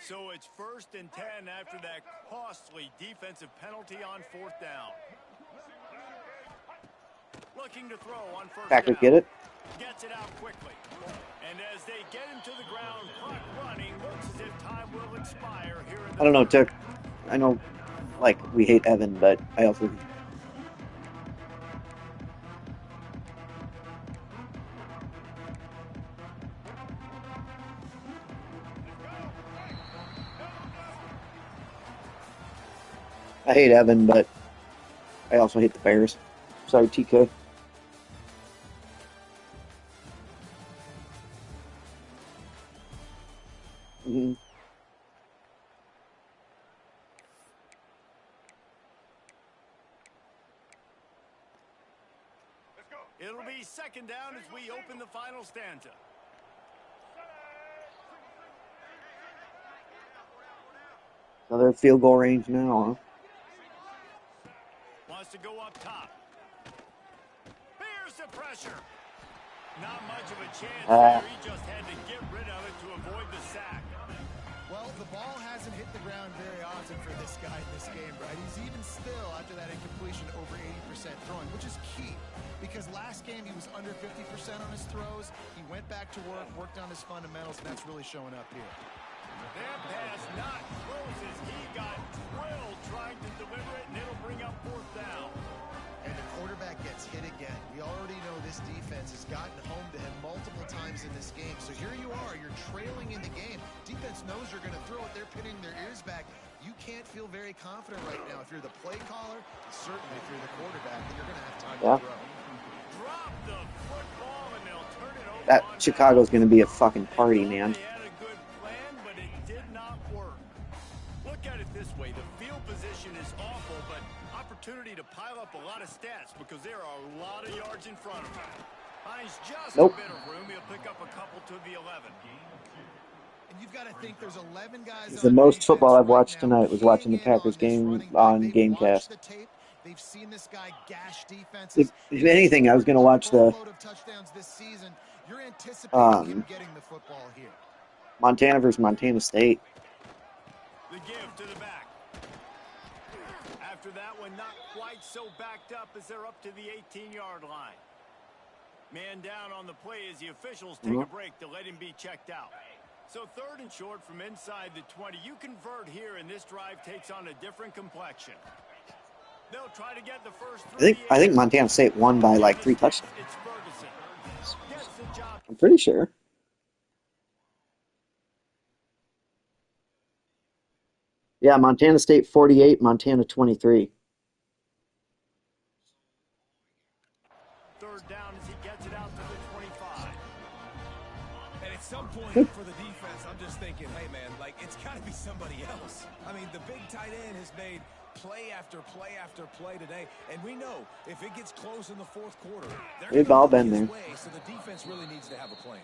So it's 1st and 10 after that costly defensive penalty on 4th down. Looking to throw on first Packers down. get it. Gets it out quickly. And as they get him to the ground, clock running, looks as if time will expire here in the I don't know, third. Tuck. I know, like, we hate Evan, but I also. I hate Evan, but I also hate the Bears. Sorry, TK. Mm-hmm. It'll be 2nd down as we open the final stanza. So they're field goal range now, Wants to go up top. Here's the pressure. Not much of a chance huh? there. He just had to get rid of it to avoid the sack. Well, the ball hasn't hit the ground very often for this guy in this game, right? He's even still, after that incompletion, over 80% throwing, which is key. Because last game he was under 50% on his throws. He went back to work, worked on his fundamentals, and that's really showing up here. That pass not close as he got drilled trying to deliver it, and it'll bring up 4th down. And the quarterback gets hit again. We already know this defense has gotten home to him multiple times in this game. So here you are, you're trailing in the game. Defense knows you're going to throw it. They're pinning their ears back. You can't feel very confident right now if you're the play caller, certainly if you're the quarterback, that you're going to have time to throw. Drop the football and they'll turn it over. That Chicago's going to be a fucking party, man. They had a good plan, but it did not work. Look at it this way. The field position is awful, but opportunity to pile up a lot of stats because there are a lot of yards in front of him. Finds just a bit of room. He'll pick up a couple to the 11. And you've got to think there's 11 guys. The most football I've watched tonight was watching the Packers game on Gamecast. They've seen this guy gash defenses. If anything, I was going to watch the Montana versus Montana State. The give to the back. After that one, not quite so backed up as they're up to the 18-yard line. Man down on the play as the officials take a break to let him be checked out. So 3rd and short from inside the 20. You convert here, and this drive takes on a different complexion. They'll try to get the first 3. I think Montana State won by like 3 touchdowns. I'm pretty sure. Yeah, Montana State 48, Montana 23. 3rd down as he gets it out to the 25. And at some point for the defense, I'm just thinking, hey, man, like, it's got to be somebody else. I mean, the big tight end has made play after play after play today, and we know if it gets close in the 4th quarter, We've all been there. So the defense really needs to have a plan.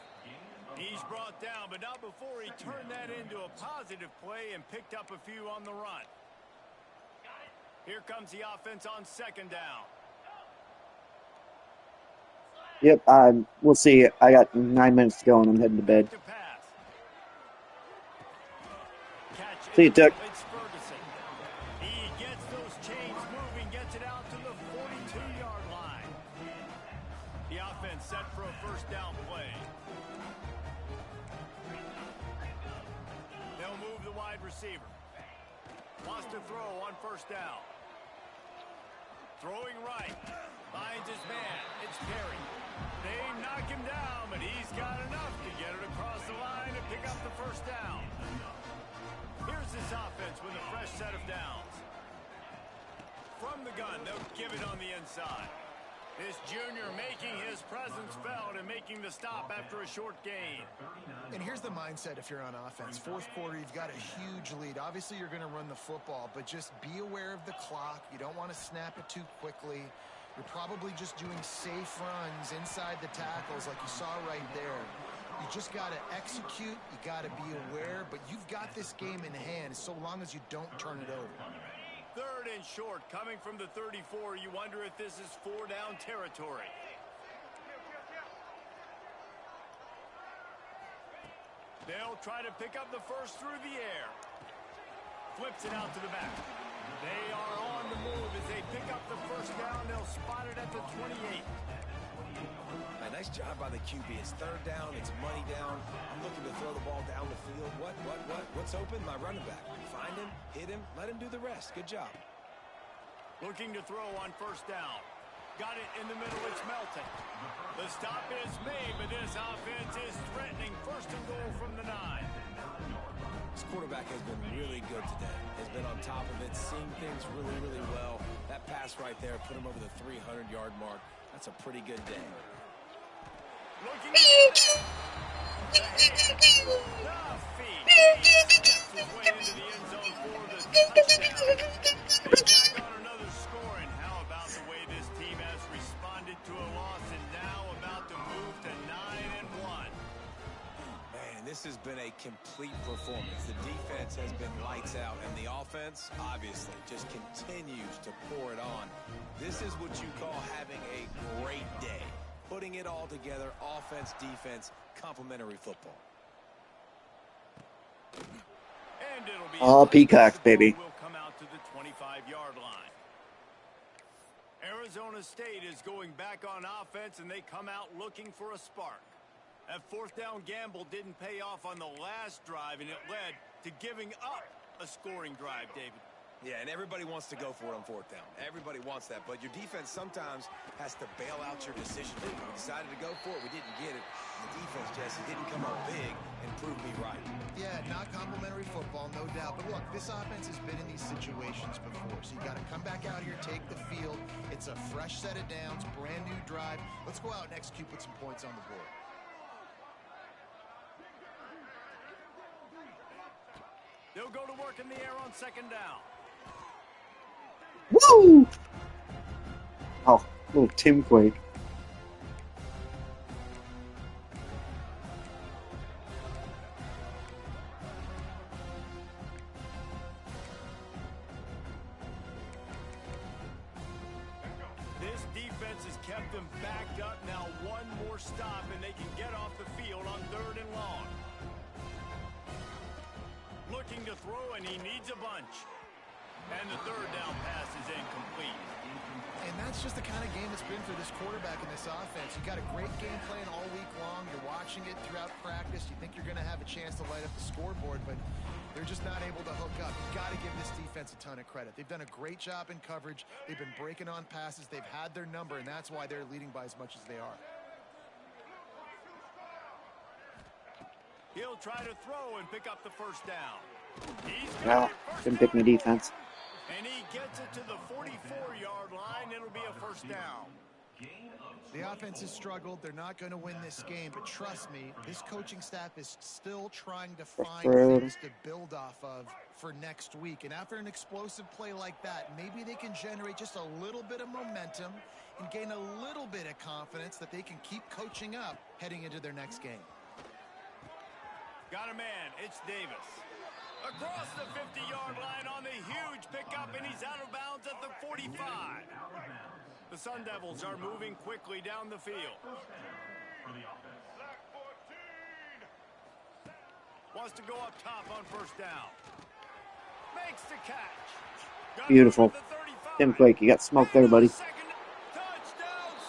He's brought down, but not before he turned that into a positive play and picked up a few on the run. Here comes the offense on 2nd down. Yep, we'll see. I got 9 minutes to go, and I'm heading to bed. See you, Tuck. He gets those chains moving, gets it out to the 42-yard line. The offense set for a first down play. They'll move the wide receiver. Wants to throw on first down. Throwing right. Finds his man. It's Perry. They knock him down, but he's got enough to get it across the line and pick up the first down. Here's this offense with a fresh set of downs. From the gun, they'll give it on the inside. This junior making his presence felt and making the stop after a short gain. And here's the mindset if you're on offense. Fourth quarter, you've got a huge lead. Obviously, you're going to run the football, but just be aware of the clock. You don't want to snap it too quickly. You're probably just doing safe runs inside the tackles like you saw right there. You just got to execute. You got to be aware, but you've got this game in hand so long as you don't turn it over. Third and short, coming from the 34. You wonder if this is 4-down territory. They'll try to pick up the first through the air. Flips it out to the back. They are on the move as they pick up the first down. They'll spot it at the 28. Nice job by the QB. It's third down. It's money down. I'm looking to throw the ball down the field. What's open? My running back. Find him, hit him, let him do the rest. Good job. Looking to throw on first down. Got it in the middle. It's Melton. The stop is made, but this offense is threatening. First and goal from the 9. This quarterback has been really good today. Has been on top of it, seeing things really, really well. That pass right there put him over the 300-yard mark. That's a pretty good day. Looking at the feet. He steps his way into the end zone for the touchdown. They tack on another score, and how about the way this team has responded to a loss and now about to move to 9-1. Man, this has been a complete performance. The defense has been lights out, and the offense, obviously, just continues to pour it on. This is what you call having a great day. Putting it all together, offense, defense, complementary football. And it'll be all peacocks, baby. Will come out to the 25-yard line. Arizona State is going back on offense, and they come out looking for a spark. That fourth down gamble didn't pay off on the last drive, and it led to giving up a scoring drive, David. Yeah, and everybody wants to go for it on fourth down. Everybody wants that, but your defense sometimes has to bail out your decision. We decided to go for it. We didn't get it. The defense, Jesse, didn't come up big and prove me right. Yeah, not complimentary football, no doubt. But look, this offense has been in these situations before, so you got to come back out here, take the field. It's a fresh set of downs, brand new drive. Let's go out and execute, put some points on the board. They'll go to work in the air on second down. Woo! Oh, little Tim Quake. This defense has kept them backed up. Now one more stop, and they can get off the field on third and long. Looking to throw, and he needs a bunch. And the third down pass is incomplete. And that's just the kind of game it's been for this quarterback in this offense. You got a great game plan all week long. You're watching it throughout practice. You think you're going to have a chance to light up the scoreboard, but they're just not able to hook up. You've got to give this defense a ton of credit. They've done a great job in coverage. They've been breaking on passes. They've had their number, and that's why they're leading by as much as they are. He'll try to throw and pick up the first down. Well, didn't pick my defense. And he gets it to the 44-yard line. It'll be a first down. The offense has struggled. They're not going to win this game, but trust me, this coaching staff is still trying to find things to build off of for next week. And after an explosive play like that, maybe they can generate just a little bit of momentum and gain a little bit of confidence that they can keep coaching up heading into their next game. Got a man. It's Davis. Across the 50-yard line on the huge pickup, and he's out of bounds at the 45. The Sun Devils are moving quickly down the field. Wants to go up top on first down. Makes the catch. Beautiful. Tim Quake, you got smoked there, buddy. Touchdown,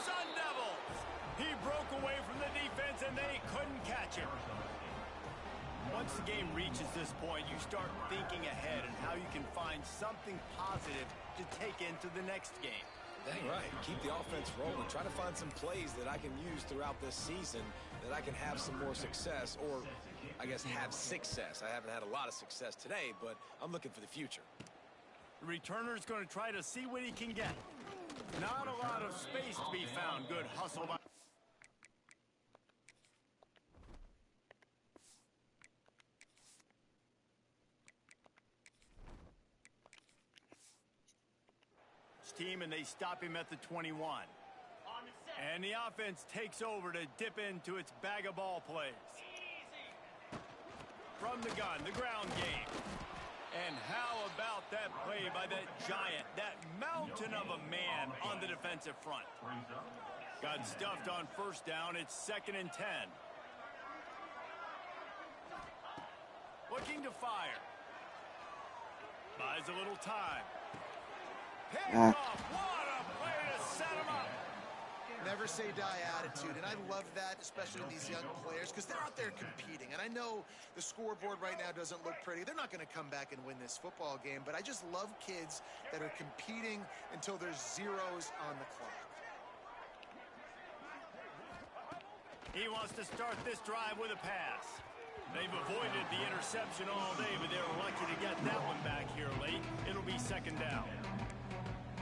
Sun Devils! He broke away from the defense and they couldn't catch him. Once the game reaches this point, you start thinking ahead and how you can find something positive to take into the next game. Dang right. Keep the offense rolling. Try to find some plays that I can use throughout this season that I can have some more success, or I guess have success. I haven't had a lot of success today, but I'm looking for the future. The returner's going to try to see what he can get. Not a lot of space to be found. Good hustle by... team, and they stop him at the 21. And the offense takes over to dip into its bag of ball plays. From the gun, the ground game. And how about that play by that giant, that mountain of a man on the defensive front? Got stuffed on first down. It's 2nd and 10. Looking to fire. Buys a little time. What a play to set him up. Never say die attitude, and I love that, especially in these young players, because they're out there competing. And I know the scoreboard right now doesn't look pretty. They're not going to come back and win this football game, but I just love kids that are competing until there's zeros on the clock. He wants to start this drive with a pass. They've avoided the interception all day, but they're lucky to get that one back here late. It'll be 2nd down.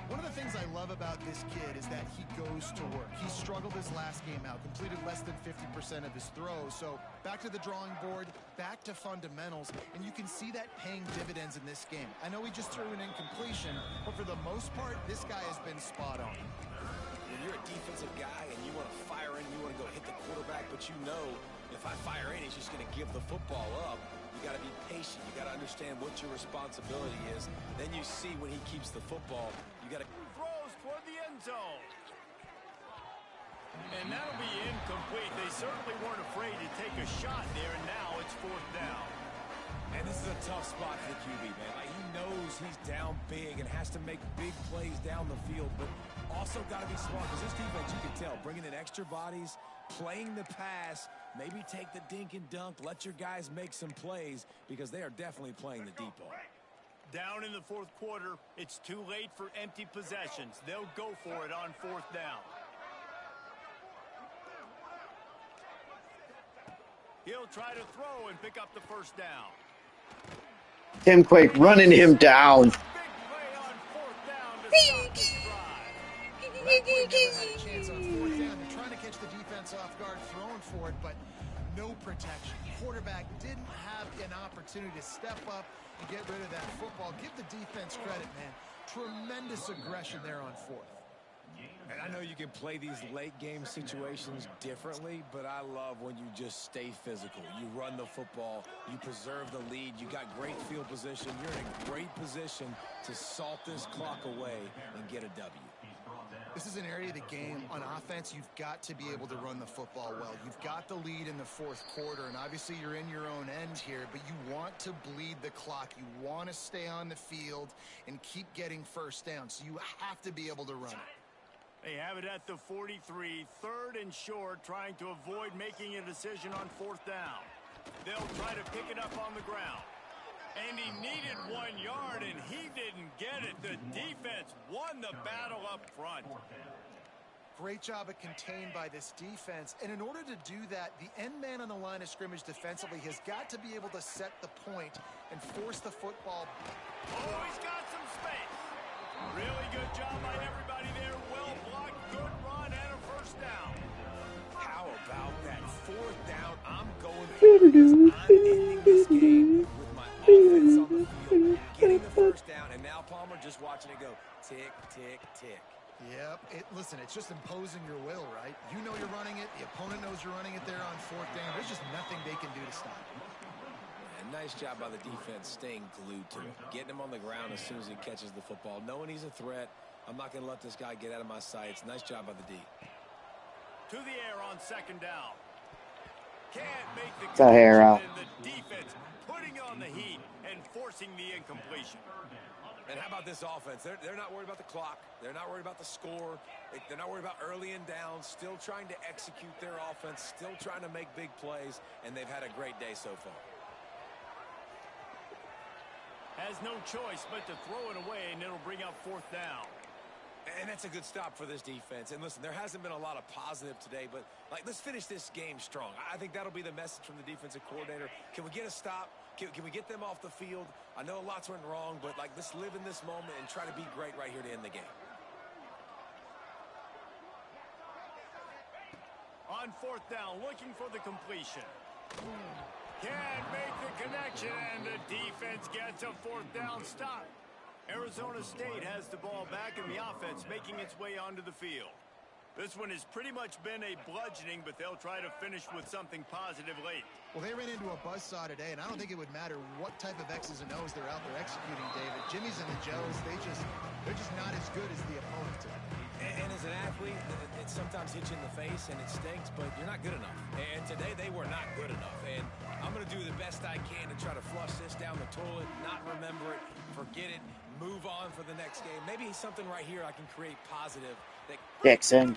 One of the things I love about this kid is that he goes to work. He struggled his last game out, completed less than 50% of his throws. So back to the drawing board, back to fundamentals, and you can see that paying dividends in this game. I know he just threw an incompletion, but for the most part, this guy has been spot on. When you're a defensive guy and you want to fire in, you want to go hit the quarterback, but you know if I fire in, he's just going to give the football up. You got to be patient. You got to understand what your responsibility is. Then you see when he keeps the football, you got to... Throws toward the end zone. And that'll be incomplete. They certainly weren't afraid to take a shot there, and now it's 4th down. And this is a tough spot for the QB, man. Like, he knows he's down big and has to make big plays down the field, but also got to be smart, because this defense, you can tell, bringing in extra bodies, playing the pass, maybe take the dink and dunk, let your guys make some plays, because they are definitely playing the deep ball. Down in the 4th quarter, it's too late for empty possessions. They'll go for it on 4th down. He'll try to throw and pick up the first down. Tim Quake running him down. Big play on 4th down to stop this drive. Never had a chance on 4th down. They're trying to catch the defense off guard, throwing for it, but no protection. Quarterback didn't have an opportunity to step up and get rid of that football. Give the defense credit, man. Tremendous aggression there on 4th. And I know you can play these late game situations differently, but I love when you just stay physical. You run the football, you preserve the lead, you got great field position, you're in a great position to salt this clock away and get a W. This is an area of the game on offense you've got to be able to run the football well. You've got the lead in the 4th quarter, and obviously you're in your own end here, but you want to bleed the clock. You want to stay on the field and keep getting first down, so you have to be able to run it. They have it at the 43, 3rd and short, trying to avoid making a decision on 4th down. They'll try to pick it up on the ground. And he needed 1 yard, and he didn't get it. The defense won the battle up front. Great job of contained by this defense. And in order to do that, the end man on the line of scrimmage defensively has got to be able to set the point and force the football. Oh, he's got some space. Really good job by everybody there. Well blocked, good run, and a first down. How about that 4th down? I'm going for this. I'm ending this game with my offense on the field, getting the first down, and now Palmer just watching it go tick, tick, tick. Yep. Listen, it's just imposing your will, right? You know you're running it. The opponent knows you're running it there on 4th down. There's just nothing they can do to stop it. And nice job by the defense staying glued to it, getting him on the ground as soon as he catches the football, knowing he's a threat. I'm not going to let this guy get out of my sights. Nice job by the D. To the air on 2nd down. Can't make the Sahara. connection, and the defense putting on the heat and forcing the incompletion. And how about this offense? They're not worried about the clock. They're not worried about the score. They're not worried about early and down. Still trying to execute their offense. Still trying to make big plays. And they've had a great day so far. Has no choice but to throw it away, and it'll bring up 4th down. And that's a good stop for this defense. And listen, there hasn't been a lot of positive today, but let's finish this game strong. I think that'll be the message from the defensive coordinator. Can we get a stop? Can we get them off the field? I know lots went wrong, but let's live in this moment and try to be great right here to end the game. On 4th down, looking for the completion. Can't make the connection, and the defense gets a 4th down stop. Arizona State has the ball back, and the offense making its way onto the field. This one has pretty much been a bludgeoning, but they'll try to finish with something positive late. Well, they ran into a buzzsaw today, and I don't think it would matter what type of X's and O's they're out there executing, David. Jimmy's and the Joes, they're just not as good as the opponent today. And as an athlete, it sometimes hits you in the face, and it stinks, but you're not good enough. And today, they were not good enough. And I'm going to do the best I can to try to flush this down the toilet, not remember it, forget it, move on for the next game. Maybe something right here I can create positive. Dixon.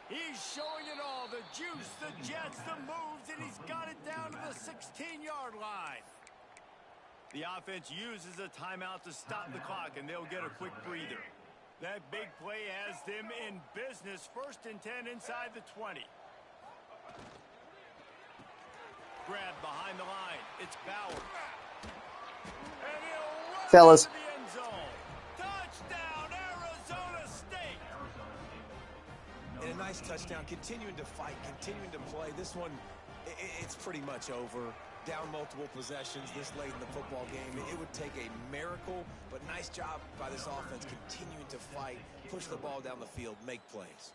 He's showing it all, the juice, the jets, the moves, and he's got it down to the 16-yard line. The offense uses a timeout to stop the clock, and they'll get a quick breather. That big play has them in business. 1st and 10 inside the 20. Grab behind the line. It's Bauer. And he'll run Fellas. to the end zone. Touchdown, Arizona State. And a nice touchdown, continuing to fight, continuing to play. This one, it's pretty much over. Down multiple possessions this late in the football game. It would take a miracle, but nice job by this offense continuing to fight, push the ball down the field, make plays.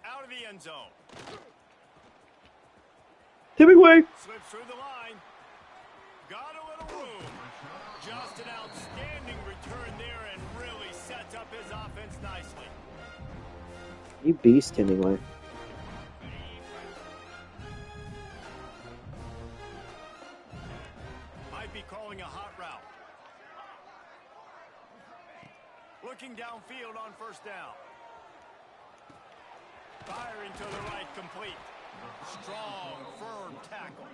Out of the end zone. Hemingway. Slips through the line. Got a little room. Just an outstanding return there and really sets up his offense nicely. You beast, Hemingway. Might be calling a hot route. Looking downfield on 1st down. Firing to the right, complete. Strong, firm tackle.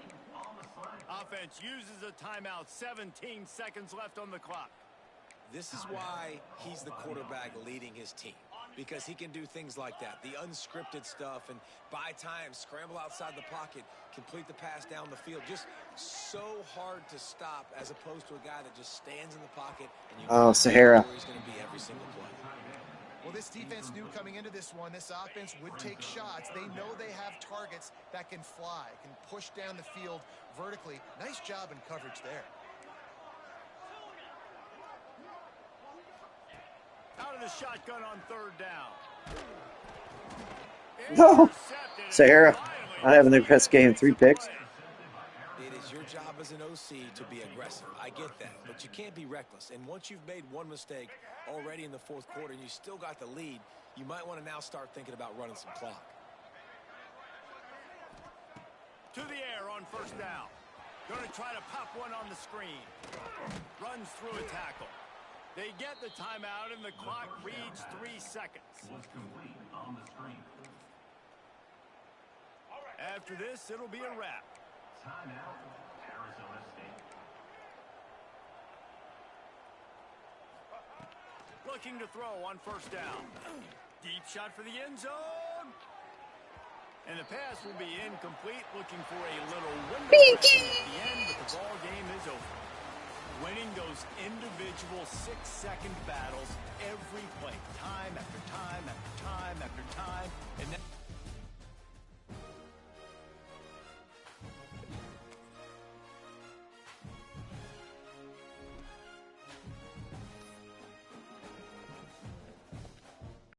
Offense uses a timeout. 17 seconds left on the clock. This is why he's the quarterback leading his team, because he can do things like that, the unscripted stuff, and buy time, scramble outside the pocket, complete the pass down the field. Just so hard to stop as opposed to a guy that just stands in the pocket and you Sahara. where he's going to be every single play. Well, this defense knew coming into this one, this offense would take shots. They know they have targets that can fly, can push down the field vertically. Nice job in coverage there. Out of the shotgun on 3rd down. No. Sahara, not having the best game. 3 picks. It is your job as an OC to be aggressive. I get that, but you can't be reckless. And once you've made one mistake already in the 4th quarter and you still got the lead, you might want to now start thinking about running some clock. To the air on 1st down. Going to try to pop one on the screen. Runs through a tackle. They get the timeout, and the clock reads 3 seconds. After this, it'll be a wrap. Timeout, Arizona State. Looking to throw on 1st down. Deep shot for the end zone. And the pass will be incomplete. Looking for a little window dressing at the end, but the ball game is over. Winning those individual 6-second battles every play, time after time after time after time. And